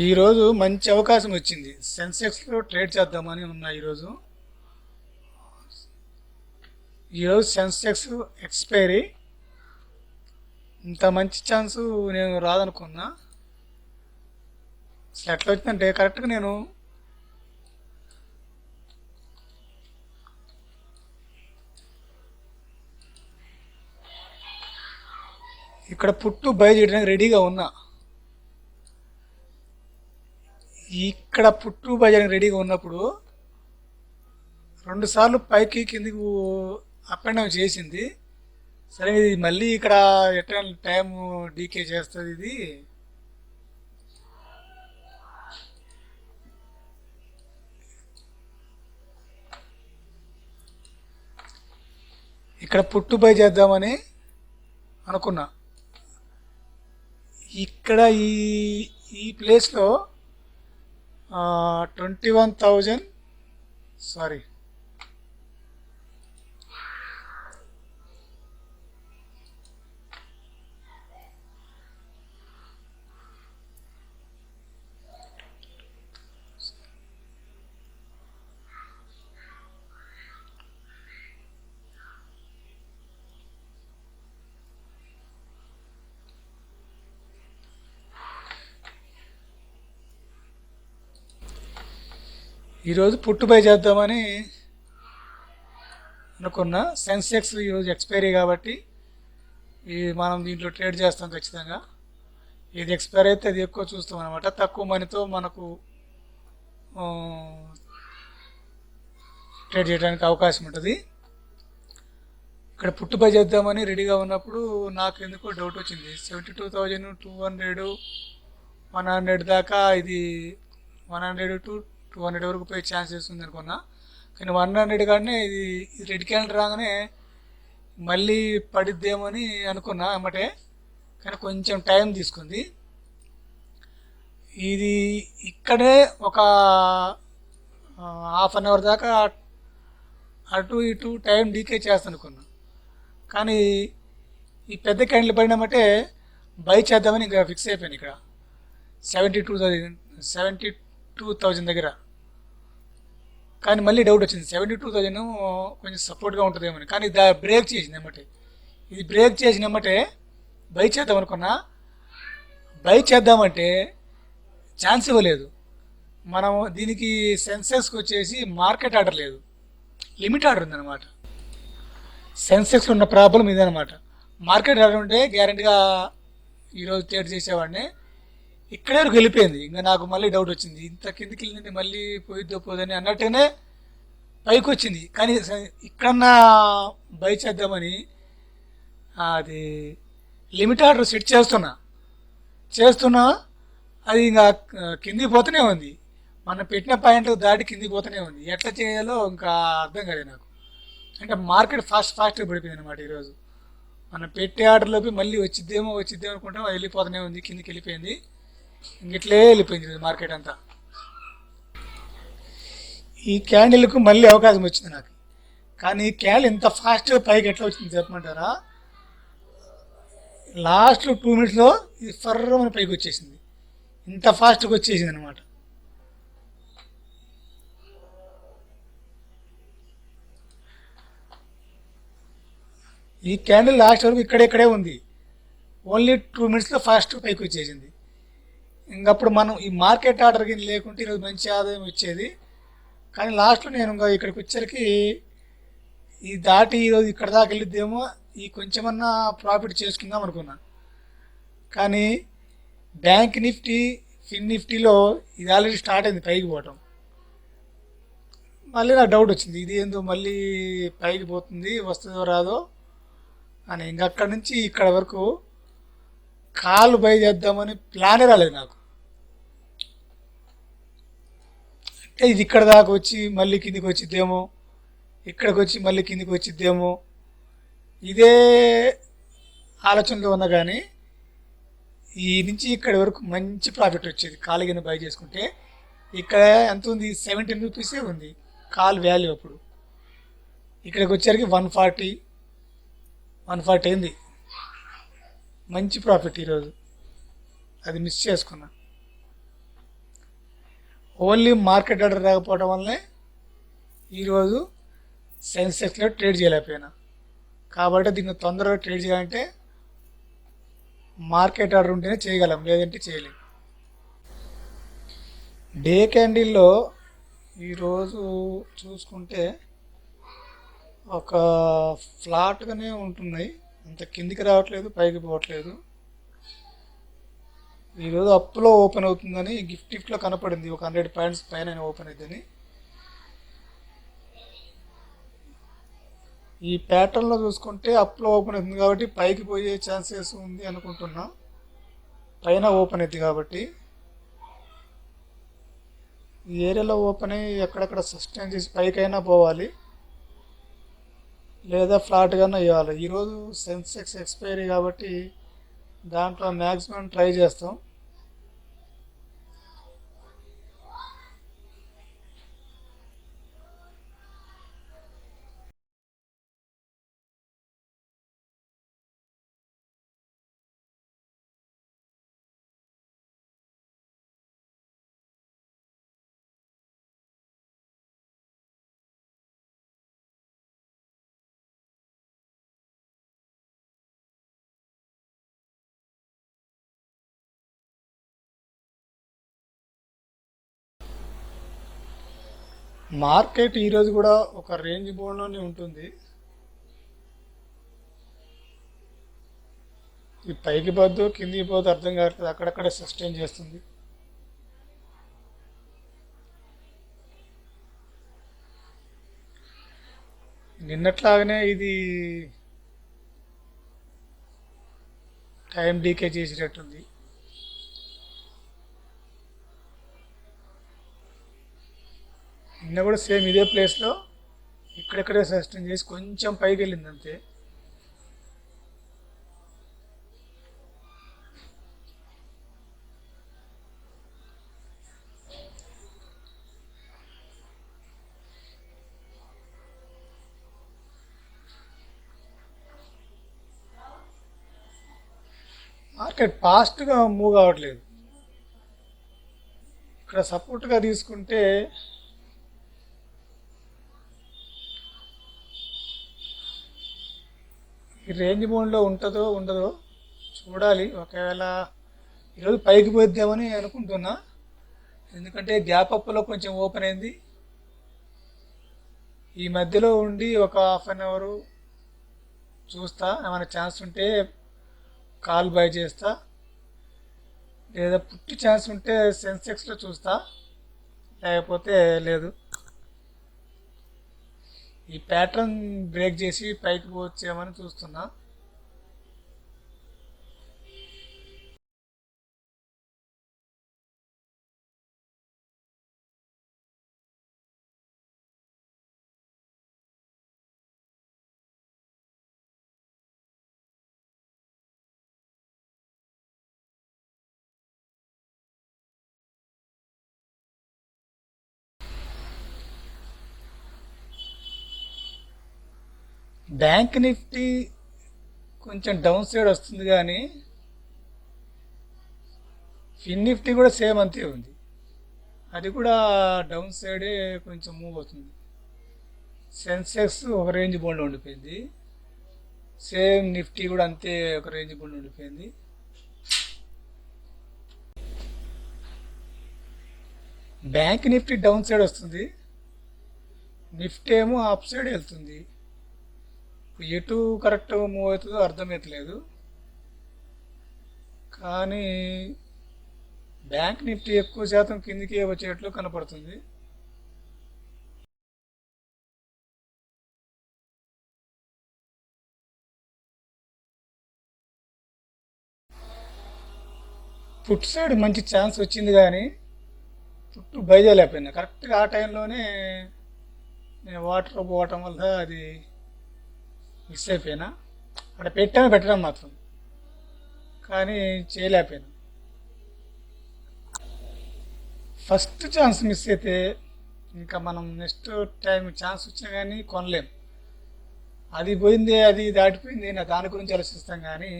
ఈరోజు మంచి అవకాశం వచ్చింది. సెన్సెక్స్లో ట్రేడ్ చేద్దామని ఉన్నా ఈరోజు. ఈరోజు సెన్సెక్స్ ఎక్స్పైరీ. ఇంత మంచి ఛాన్సు నేను రాదనుకున్నా. అసలు ఎట్లా వచ్చిందంటే కరెక్ట్గా నేను ఇక్కడ పుట్టు బై చేయడానికి రెడీగా ఉన్నా. ఇక్కడ పుట్టు బై చేయడానికి రెడీగా ఉన్నప్పుడు రెండుసార్లు పైకి కిందికి అప్ అండ్ డౌన్ చేసింది. సరే ఇది మళ్ళీ ఇక్కడ ఎట్లా టైం డీకే చేస్తుంది ఇది. ఇక్కడ పుట్టు బై చేద్దామని అనుకున్నా. ఇక్కడ ఈ ఈ ప్లేస్లో 21,000 సారీ ఈరోజు పుట్టు బై చేద్దామని అనుకున్నా. సెన్సెక్స్ ఈరోజు ఎక్స్పైరీ కాబట్టి మనం దీంట్లో ట్రేడ్ చేస్తాం ఖచ్చితంగా. ఇది ఎక్స్పైర్ అయితే అది ఎక్కువ చూస్తాం అనమాట. తక్కువ మనీతో మనకు ట్రేడ్ చేయడానికి అవకాశం ఉంటుంది. ఇక్కడ పుట్టు బై చేద్దామని రెడీగా ఉన్నప్పుడు నాకు ఎందుకో డౌట్ వచ్చింది. 72,200 100 దాకా ఇది 100 to 200 వరకు పోయే ఛాన్సెస్ ఉంది అనుకున్నా. కానీ 100 కానీ ఇది రెడ్ క్యాండిల్ రాగానే మళ్ళీ పడిద్దేమో అని అనుకున్నా అమ్మటే. కానీ కొంచెం టైం తీసుకుంది. ఇది ఇక్కడే ఒక హాఫ్ అన్ అవర్ దాకా అటు ఇటు టైం డీకే చేస్తాను అనుకున్నా. కానీ ఈ పెద్ద క్యాండిల్ పడినామంటే బై చేద్దామని ఇంకా ఫిక్స్ అయిపోయాను. ఇక్కడ 72,000 దగ్గర. కానీ మళ్ళీ డౌట్ వచ్చింది, 72,000 కొంచెం సపోర్ట్గా ఉంటుందేమో. కానీ బ్రేక్ చేసింది అమ్మటే. ఇది బ్రేక్ చేసినమ్మటే బై చేద్దాం అనుకున్నా. బై చేద్దామంటే ఛాన్స్ ఇవ్వలేదు. మనం దీనికి సెన్సెక్స్కి వచ్చేసి మార్కెట్ ఆర్డర్ లేదు, లిమిట్ ఆర్డర్ ఉందన్నమాట. సెన్సెక్స్లో ఉన్న ప్రాబ్లం ఇదనమాట. మార్కెట్ ఆర్డర్ ఉంటే గ్యారెంటీగా ఈరోజు ట్రేడ్ చేసేవాడిని. ఇక్కడే వరకు వెళ్ళిపోయింది. ఇంకా నాకు మళ్ళీ డౌట్ వచ్చింది, ఇంత కిందికి వెళ్ళింది మళ్ళీ పోయిద్దో పోదని అన్నట్టుగానే పైకి వచ్చింది. కానీ ఇక్కడన్నా బై చేద్దామని అది లిమిట్ ఆర్డర్ సెట్ చేస్తున్నా అది ఇంకా కిందికి పోతూనే ఉంది. మనం పెట్టిన పాయింట్ దాటి కిందికి పోతూనే ఉంది. ఎట్లా చేయాలో ఇంకా అర్థం కాలేదు నాకు. అంటే మార్కెట్ ఫాస్ట్గా పడిపోయింది అనమాట. ఈరోజు మనం పెట్టే ఆర్డర్లోకి మళ్ళీ వచ్చిద్దేమో అనుకుంటాం, అది వెళ్ళిపోతూనే ఉంది, కిందికి వెళ్ళిపోయింది. ఇంగిట్లే వెళ్ళిపోయింది మార్కెట్ అంతా. ఈ క్యాండిల్కు మళ్ళీ అవకాశం వచ్చింది నాకు. కానీ ఈ క్యాండిల్ ఇంత ఫాస్ట్గా పైకి ఎట్లా వచ్చింది చెప్పమంటారా? లాస్ట్ 2 minutesలో ఇది ఫర్రమని పైకి వచ్చేసింది. ఇంత ఫాస్ట్గా వచ్చేసింది అనమాట. ఈ క్యాండిల్ లాస్ట్ వరకు ఇక్కడే ఉంది. ఓన్లీ 2 minutesలో ఫాస్ట్ పైకి వచ్చేసింది. ఇంకప్పుడు మనం ఈ మార్కెట్ ఆర్డర్ కింద లేకుంటే ఈరోజు మంచి ఆదాయం వచ్చేది. కానీ లాస్ట్లో నేను ఇంకా ఇక్కడికి వచ్చరికి ఈ దాటి ఈరోజు ఇక్కడ దాకా వెళ్ళిద్దేమో, ఈ కొంచెమన్నా ప్రాఫిట్ చేసుకుందాం అనుకున్నా. కానీ బ్యాంక్ నిఫ్టీ, ఫిన్ నిఫ్టీలో ఇది ఆల్రెడీ స్టార్ట్ అయింది పైకి పోవటం. మళ్ళీ నాకు డౌట్ వచ్చింది, ఇది ఏందో మళ్ళీ పైకి పోతుంది, వస్తుందో రాదో అని. ఇంక అక్కడి నుంచి ఇక్కడ వరకు కాలు బై చేద్దామని ప్లానే రాలేదు నాకు. అంటే ఇది ఇక్కడ దాకా వచ్చి మళ్ళీ కిందికి వచ్చిద్దేమో, ఇక్కడికి వచ్చి మళ్ళీ కిందికి వచ్చిద్దేమో, ఇదే ఆలోచనలో ఉన్నా. కానీ ఈ నుంచి ఇక్కడి వరకు మంచి ప్రాఫిట్ వచ్చేది కాలు కింద బై చేసుకుంటే. ఇక్కడ ఎంత ఉంది, 17 రూపీసే ఉంది కాల్ వాల్యూ. అప్పుడు ఇక్కడికి వచ్చేసరికి 140 అయింది. మంచి ప్రాఫిట్ ఈరోజు. అది మిస్ చేసుకున్నా. ఓన్లీ మార్కెట్ ఆర్డర్ రాకపోవడం వల్లనే ఈరోజు సెన్సెక్స్లో ట్రేడ్ చేయలేకపోయినా. కాబట్టి దీన్ని తొందరగా ట్రేడ్ చేయాలంటే మార్కెట్ ఆర్డర్ ఉంటేనే చేయగలం, లేదంటే చేయలేం. డే క్యాండిల్లో ఈరోజు చూసుకుంటే ఒక ఫ్లాట్గానే ఉంటున్నాయి, అంత కిందికి రావట్లేదు, పైకి పోవట్లేదు. ఈరోజు అప్లో ఓపెన్ అవుతుందని గిఫ్ట్లో కనపడింది, ఒక 100 పాయింట్స్ పైన ఓపెన్ అవుతుందని. ఈ ప్యాటర్న్లో చూసుకుంటే అప్లో ఓపెన్ అవుతుంది కాబట్టి పైకి పోయే ఛాన్సెస్ ఉంది అనుకుంటున్నా, పైన ఓపెన్ అవుతుంది కాబట్టి. ఈ ఏరియాలో ఓపెన్ అయ్యి ఎక్కడెక్కడ సస్టైన్ చేసి పైకైనా పోవాలి, లేదా ఫ్లాట్గానే ఇవ్వాలి. ఈరోజు సెన్సెక్స్ ఎక్స్పైరీ కాబట్టి దాంట్లో మ్యాక్సిమం ట్రై చేస్తాం. మార్కెట్ ఈరోజు కూడా ఒక రేంజ్ బోన్లోనే ఉంటుంది. ఇది పైకి పోద్దు కిందికి పోద్దు అర్థం కావట్లేదు, అక్కడక్కడే సస్టైన్ చేస్తుంది. నిన్నట్లాగానే ఇది టైం డీకే చేసేటట్టుంది. నిన్న కూడా సేమ్ ఇదే ప్లేస్లో ఇక్కడెక్కడే సస్టైన్ చేసి కొంచెం పైకి వెళ్ళింది అంతే. మార్కెట్ ఫాస్ట్గా మూవ్ కావట్లేదు. ఇక్కడ సపోర్ట్గా తీసుకుంటే ఈ రేంజ్ బౌండ్లో ఉంటుందో ఉండదో చూడాలి. ఒకవేళ ఈరోజు పైకి పోద్దామని అనుకుంటున్నా, ఎందుకంటే గ్యాప్ అప్లో కొంచెం ఓపెన్ అయింది. ఈ మధ్యలో ఉండి ఒక హాఫ్ అన్ అవర్ చూస్తా, ఏమైనా ఛాన్స్ ఉంటే కాల్ బై చేస్తా, లేదా పుట్టి ఛాన్స్ ఉంటే సెన్సెక్స్లో చూస్తా, లేకపోతే లేదు. ఈ ప్యాటర్న్ బ్రేక్ చేసి పైకి పోవచ్చేమని చూస్తున్నా. బ్యాంక్ నిఫ్టీ కొంచెం డౌన్ సైడ్ వస్తుంది, కానీ ఫిన్ నిఫ్టీ కూడా సేమ్ అంతే ఉంది, అది కూడా డౌన్ సైడే కొంచెం మూవ్ అవుతుంది. సెన్సెక్స్ ఒక రేంజ్ బౌండ్లో ఉండిపోయింది, సేమ్ నిఫ్టీ కూడా అంతే ఒక రేంజ్ బౌండ్లో ఉండిపోయింది. బ్యాంక్ నిఫ్టీ డౌన్ సైడ్ వస్తుంది, నిఫ్టీ ఏమో అప్ సైడ్ వెళ్తుంది. ఎటు కరెక్ట్గా మూవ్ అవుతుందో అర్థమవుతలేదు, కానీ బ్యాంక్ నిఫ్టీ ఎక్కువ శాతం కిందికి వచ్చేట్లు కనపడుతుంది. పుట్ సైడ్ మంచి ఛాన్స్ వచ్చింది, కానీ పుట్టు బై చేయలేకపోయినా. కరెక్ట్గా ఆ టైంలోనే నేను వాటర్ పోవటం వల్ల అది మిస్ అయిపోయినా. అక్కడ పెట్టడం మాత్రం, కానీ చేయలేకపోయాను. ఫస్ట్ ఛాన్స్ మిస్ అయితే ఇంకా మనం నెక్స్ట్ టైం ఛాన్స్ వచ్చినా కానీ కొనలేం. అది పోయింది, అది దాటిపోయింది, నా దాని గురించి ఆలోచిస్తాం, కానీ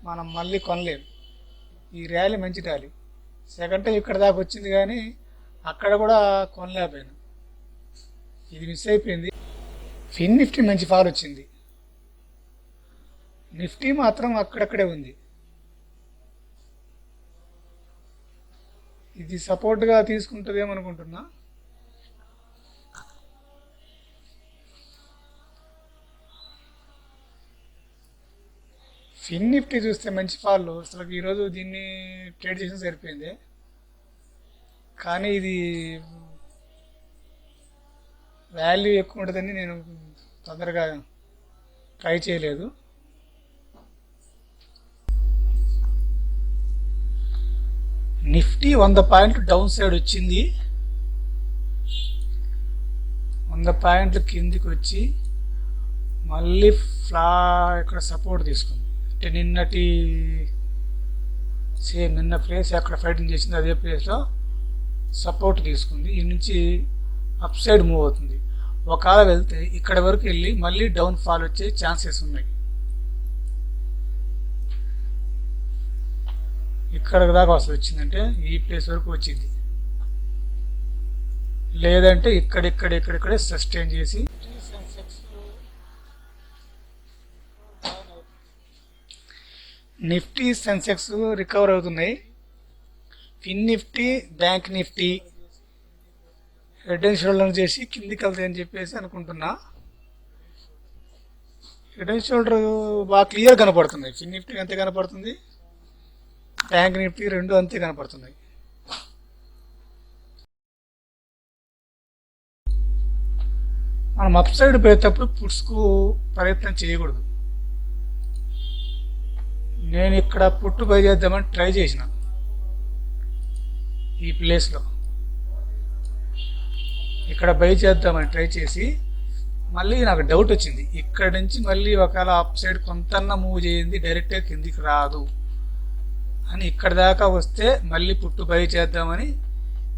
మనం మళ్ళీ కొనలేం. ఈ ర్యాలీ మంచి ర్యాలీ, సెకండ్ టైం ఇక్కడ దాకా వచ్చింది, కానీ అక్కడ కూడా కొనలేకపోయాను, ఇది మిస్ అయిపోయింది. ఫిన్ నిఫ్టీ మంచి ఫాల్ వచ్చింది, నిఫ్టీ మాత్రం అక్కడక్కడే ఉంది. ఇది సపోర్ట్గా తీసుకుంటుందేమనుకుంటున్నా. ఫిన్ నిఫ్టీ చూస్తే మంచి ఫాల్, అసలు ఈరోజు దీన్ని ట్రేడ్ చేసిన సరిపోయింది. కానీ ఇది వాల్యూ ఎక్కువ ఉంటుందని నేను తొందరగా ట్రై చేయలేదు. నిఫ్టీ 100 పాయింట్లు డౌన్ సైడ్ వచ్చింది, 100 పాయింట్లు కిందికి వచ్చి మళ్ళీ ఇక్కడ సపోర్ట్ తీసుకుంది. అంటే నిన్నటి నిన్న ప్లేస్ ఎక్కడ ఫైటింగ్ చేసింది అదే ప్లేస్లో సపోర్ట్ తీసుకుంది. ఈ నుంచి అప్ సైడ్ మూవ్ అవుతుంది. ఒకవేళ వెళ్తే ఇక్కడ వరకు వెళ్ళి మళ్ళీ డౌన్ ఫాల్ వచ్చే ఛాన్సెస్ ఉన్నాయి. ఇక్కడ దాకా అసలు వచ్చిందంటే ఈ ప్లేస్ వరకు వచ్చింది, లేదంటే ఇక్కడిక్కడే సస్టైన్ చేసి నిఫ్టీ సెన్సెక్స్ రికవర్ అవుతున్నాయి. Fin Nifty, bank Nifty head and shoulder చేసి కిందికి వెళ్తాయని చెప్పేసి అనుకుంటున్నా. హెడ్ అండ్ షోల్డర్ బాగా క్లియర్ కనపడుతుంది. ఫిన్ నిఫ్టీ అంతే కనపడుతుంది, బ్యాంక్ నిఫ్టీ రెండు అంతే కనపడుతున్నాయి. మనం అప్ సైడ్ పోయేటప్పుడు పుట్స్కు ప్రయత్నం చేయకూడదు. నేను ఇక్కడ పుట్టు బై చేద్దామని ట్రై చేసిన ఈ ప్లేస్లో, ఇక్కడ బై చేద్దామని ట్రై చేసి మళ్ళీ నాకు డౌట్ వచ్చింది. ఇక్కడ నుంచి మళ్ళీ ఒకవేళ అప్ సైడ్ కొంతన్నా మూవ్ చేయింది, డైరెక్ట్గా కిందికి రాదు అని ఇక్కడ దాకా వస్తే మళ్ళీ పుట్టు బై చేద్దామని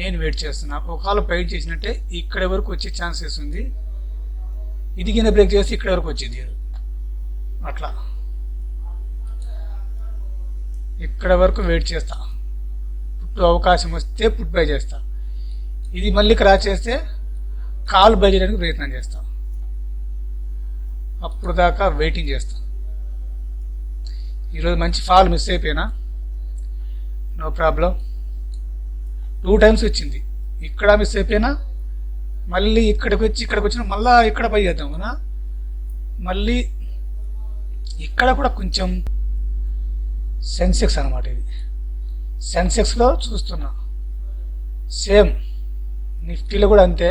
నేను వెయిట్ చేస్తున్నా. ఒకవేళ బై చేసినట్టే ఇక్కడ వరకు వచ్చే ఛాన్సెస్ ఉంది. ఇది కింద బ్రేక్ చేసి ఇక్కడ వరకు వచ్చింది, అట్లా ఇక్కడ వరకు వెయిట్ చేస్తా. పుట్టు అవకాశం వస్తే పుట్ బై చేస్తా. ఇది మళ్ళీ క్రాస్ చేస్తే కాల్ బై చేయడానికి ప్రయత్నం చేస్తా. అప్పుడు దాకా వెయిటింగ్ చేస్తా. ఈరోజు మంచి ఫాల్ మిస్ అయిపోయినా నో ప్రాబ్లం. 2 టైమ్స్ వచ్చింది, ఇక్కడ మిస్ అయిపోయినా మళ్ళీ ఇక్కడికి వచ్చిన మళ్ళీ ఇక్కడ బై చేద్దాం కదా. మళ్ళీ ఇక్కడ కూడా కొంచెం సెన్సెక్స్ అనమాట, ఇది సెన్సెక్స్లో చూస్తున్నా. సేమ్ నిఫ్టీలో కూడా అంతే.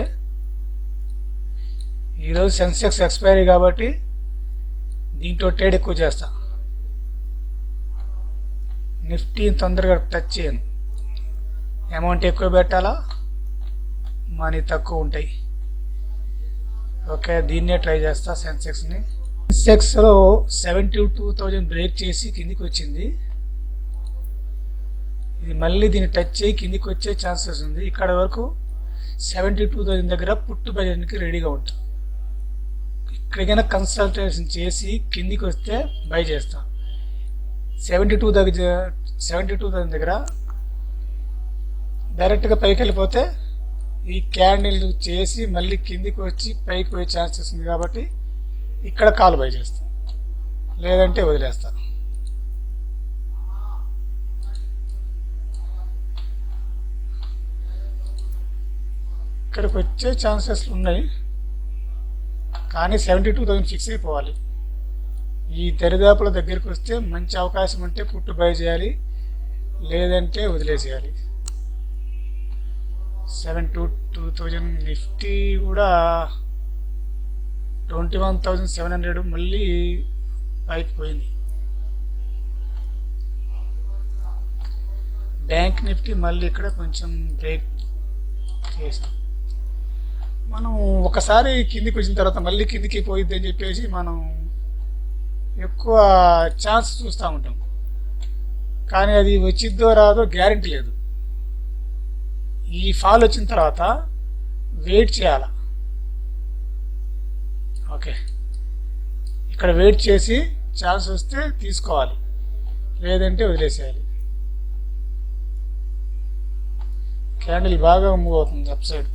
ఈరోజు సెన్సెక్స్ ఎక్స్పైరీ కాబట్టి దీంట్లో ట్రేడ్ ఎక్కువ చేస్తా. నిఫ్టీ తొందరగా టచ్ చేయను, అమౌంట్ ఎక్కువ పెట్టాలా, మనీ తక్కువ ఉంటాయి. ఓకే, దీన్నే ట్రై చేస్తా సెన్సెక్స్ని. సెన్సెక్స్లో 72,000 బ్రేక్ చేసి కిందికి వచ్చింది. ఇది మళ్ళీ దీన్ని టచ్ చేయి కిందికి వచ్చే ఛాన్సెస్ ఉంది. ఇక్కడ వరకు 72,000 దగ్గర పుట్టు బయడానికి రెడీగా ఉంటాం. ఇక్కడికైనా కన్సల్టేషన్ చేసి కిందికి వస్తే బై చేస్తాం. 72,000 దగ్గర డైరెక్ట్గా పైకి వెళ్ళిపోతే ఈ క్యాండిల్ చేసి మళ్ళీ కిందికి వచ్చి పైకి పోయే ఛాన్సెస్ ఉంది. కాబట్టి ఇక్కడ కాల్ బై చేస్తా, లేదంటే వదిలేస్తా. ఇక్కడికి వచ్చే ఛాన్సెస్ ఉన్నాయి, కానీ 72,000 ఫిక్స్ అయిపోవాలి. ఈ దరిదాపుల దగ్గరికి వస్తే మంచి అవకాశం ఉంటే పుట్టు బై చేయాలి, లేదంటే వదిలేసేయాలి. 72,000 నిఫ్టీ కూడా 21,700 మళ్ళీ పైకి పోయింది. బ్యాంక్ నిఫ్టీ మళ్ళీ ఇక్కడ కొంచెం బ్రేక్ చేసాం. మనం ఒకసారి కిందికి వచ్చిన తర్వాత మళ్ళీ కిందికి పోయిద్ది అని చెప్పేసి మనం ఎక్కువ ఛాన్స్ చూస్తూ ఉంటాం, కానీ అది వచ్చిద్దో రాదో గ్యారంటీ లేదు. ఈ ఫాల్ వచ్చిన తర్వాత వెయిట్ చేయాలి. ఓకే, ఇక్కడ వెయిట్ చేసి ఛాన్స్ వస్తే తీసుకోవాలి, లేదంటే వదిలేసేయాలి. క్యాండిల్ బాగా మూవ్ అవుతుంది అప్ సైడ్.